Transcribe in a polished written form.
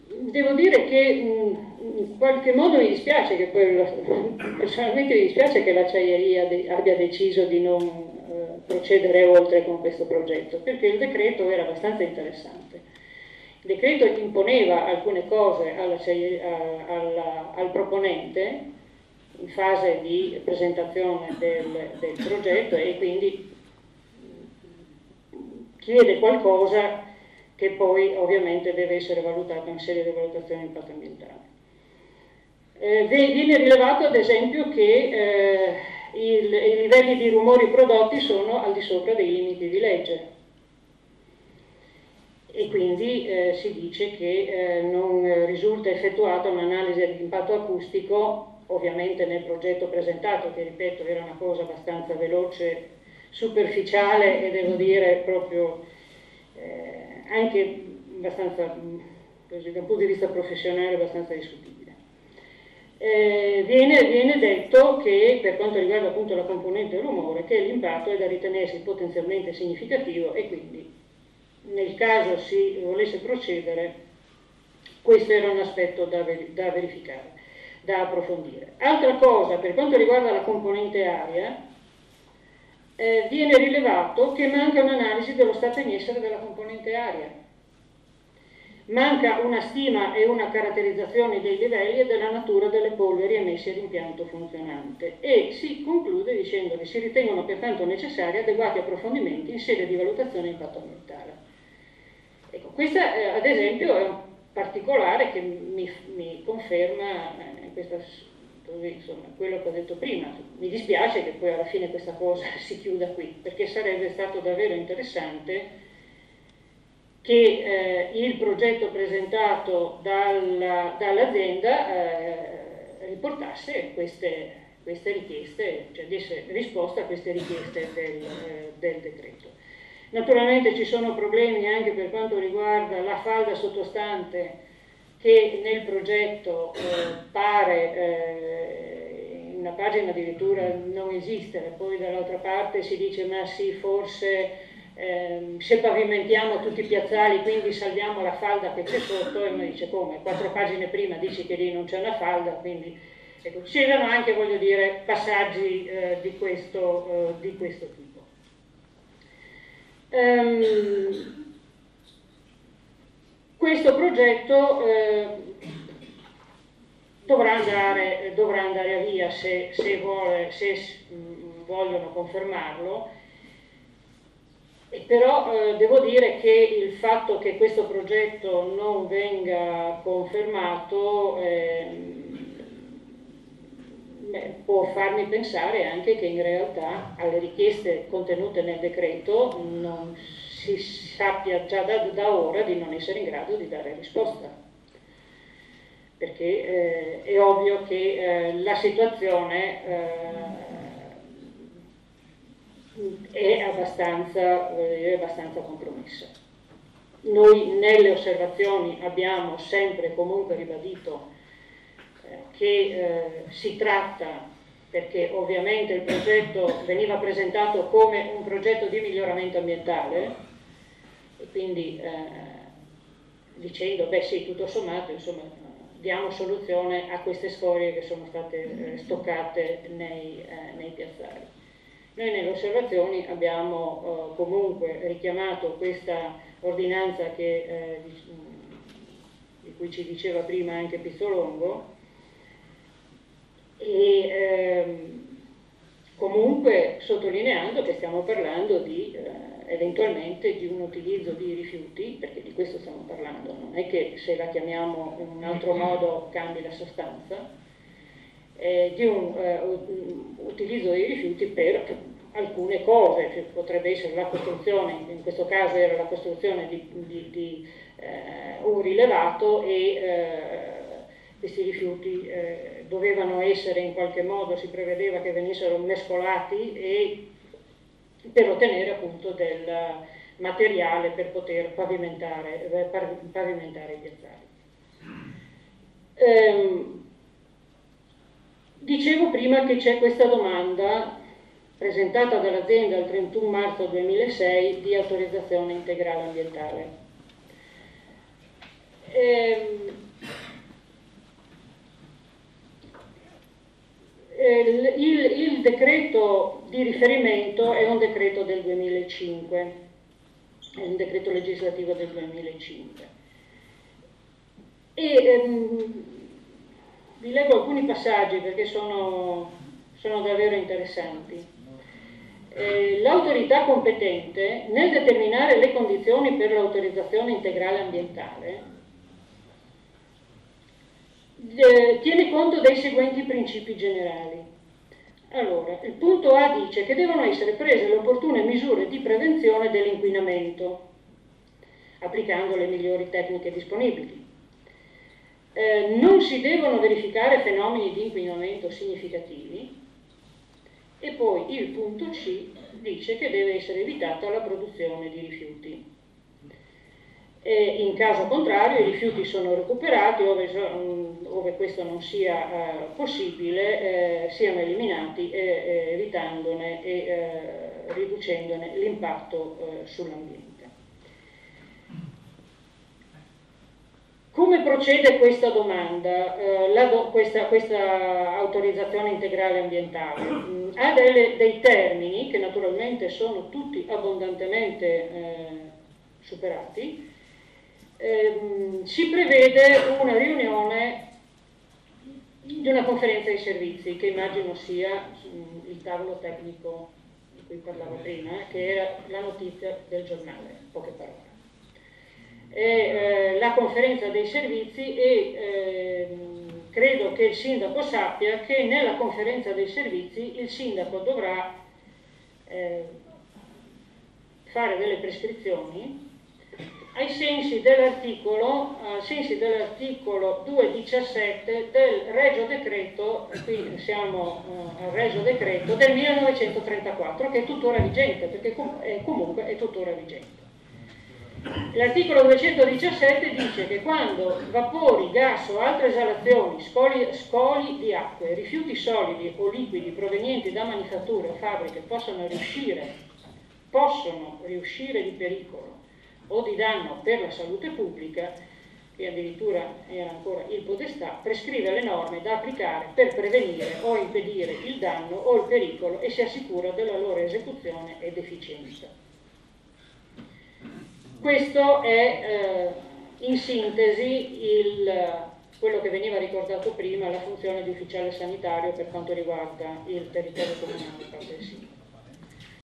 Devo dire che in qualche modo mi dispiace che poi, personalmente mi dispiace che l'acciaieria abbia deciso di non procedere oltre con questo progetto, perché il decreto era abbastanza interessante. Il decreto imponeva alcune cose al proponente in fase di presentazione del progetto e quindi chiede qualcosa che poi ovviamente deve essere valutato in sede di valutazione di impatto ambientale. Viene rilevato ad esempio che i livelli di rumori prodotti sono al di sopra dei limiti di legge e quindi si dice che non risulta effettuata un'analisi di impatto acustico, ovviamente nel progetto presentato, che ripeto era una cosa abbastanza veloce, superficiale e devo dire proprio anche abbastanza, così, da un punto di vista professionale, abbastanza discutibile. Viene detto che per quanto riguarda appunto la componente rumore che l'impatto è da ritenersi potenzialmente significativo e quindi nel caso si volesse procedere questo era un aspetto da verificare, da approfondire. Altra cosa, per quanto riguarda la componente aria, viene rilevato che manca un'analisi dello stato in essere della componente aria. Manca una stima e una caratterizzazione dei livelli e della natura delle polveri emesse all'impianto funzionante e si conclude dicendo che si ritengono pertanto necessari adeguati approfondimenti in sede di valutazione di impatto ambientale. Ecco, questa ad esempio è un particolare che mi conferma insomma, quello che ho detto prima. Mi dispiace che poi alla fine questa cosa si chiuda qui, perché sarebbe stato davvero interessante che il progetto presentato dall'azienda riportasse queste richieste, cioè desse risposta a queste richieste del decreto. Naturalmente ci sono problemi anche per quanto riguarda la falda sottostante che nel progetto pare in una pagina addirittura non esistere, poi dall'altra parte si dice ma sì forse se pavimentiamo tutti i piazzali quindi salviamo la falda che c'è sotto e uno dice come? 4 pagine prima dici che lì non c'è una falda, quindi ecco, c'erano anche voglio dire passaggi di questo tipo. Questo progetto dovrà andare a via se vogliono confermarlo. Però devo dire che il fatto che questo progetto non venga confermato può farmi pensare anche che in realtà alle richieste contenute nel decreto non si sappia già da ora di non essere in grado di dare risposta, perché è ovvio che la situazione è abbastanza compromessa. Noi nelle osservazioni abbiamo sempre comunque ribadito che si tratta, perché ovviamente il progetto veniva presentato come un progetto di miglioramento ambientale e quindi dicendo beh sì tutto sommato insomma diamo soluzione a queste scorie che sono state stoccate nei piazzali. Noi nelle osservazioni abbiamo comunque richiamato questa ordinanza di cui ci diceva prima anche Pizzolongo e comunque sottolineando che stiamo parlando eventualmente di un utilizzo di rifiuti, perché di questo stiamo parlando, non è che se la chiamiamo in un altro modo cambi la sostanza, di un utilizzo dei rifiuti per alcune cose, cioè potrebbe essere la costruzione, in questo caso era la costruzione di un rilevato e questi rifiuti dovevano essere in qualche modo, si prevedeva che venissero mescolati e per ottenere appunto del materiale per poter pavimentare i piazzali. Dicevo prima che c'è questa domanda presentata dall'azienda il 31 marzo 2006 di autorizzazione integrale ambientale. Il decreto di riferimento è un decreto del 2005, è un decreto legislativo del 2005. Vi leggo alcuni passaggi perché sono davvero interessanti. L'autorità competente, nel determinare le condizioni per l'autorizzazione integrale ambientale, tiene conto dei seguenti principi generali. Allora, il punto A dice che devono essere prese le opportune misure di prevenzione dell'inquinamento, applicando le migliori tecniche disponibili. Non si devono verificare fenomeni di inquinamento significativi. E poi il punto C dice che deve essere evitata la produzione di rifiuti. In caso contrario i rifiuti sono recuperati, ove questo non sia possibile, siano eliminati evitandone e riducendone l'impatto sull'ambiente. Come procede questa domanda, questa autorizzazione integrale ambientale? Ha dei termini che naturalmente sono tutti abbondantemente superati. Si prevede una riunione di una conferenza di servizi, che immagino sia il tavolo tecnico di cui parlavo prima, che era la notizia del giornale, poche parole. La conferenza dei servizi credo che il sindaco sappia che nella conferenza dei servizi il sindaco dovrà fare delle prescrizioni ai sensi dell'articolo 217 del Regio Decreto, qui siamo al Regio Decreto del 1934, che è tuttora vigente, perché comunque è tuttora vigente. L'articolo 217 dice che quando vapori, gas o altre esalazioni, scoli di acque, rifiuti solidi o liquidi provenienti da manifatture o fabbriche possono riuscire di pericolo o di danno per la salute pubblica, che addirittura era ancora il podestà, prescrive le norme da applicare per prevenire o impedire il danno o il pericolo e si assicura della loro esecuzione ed efficienza. Questo è in sintesi quello che veniva ricordato prima, la funzione di ufficiale sanitario per quanto riguarda il territorio comunale del sindaco.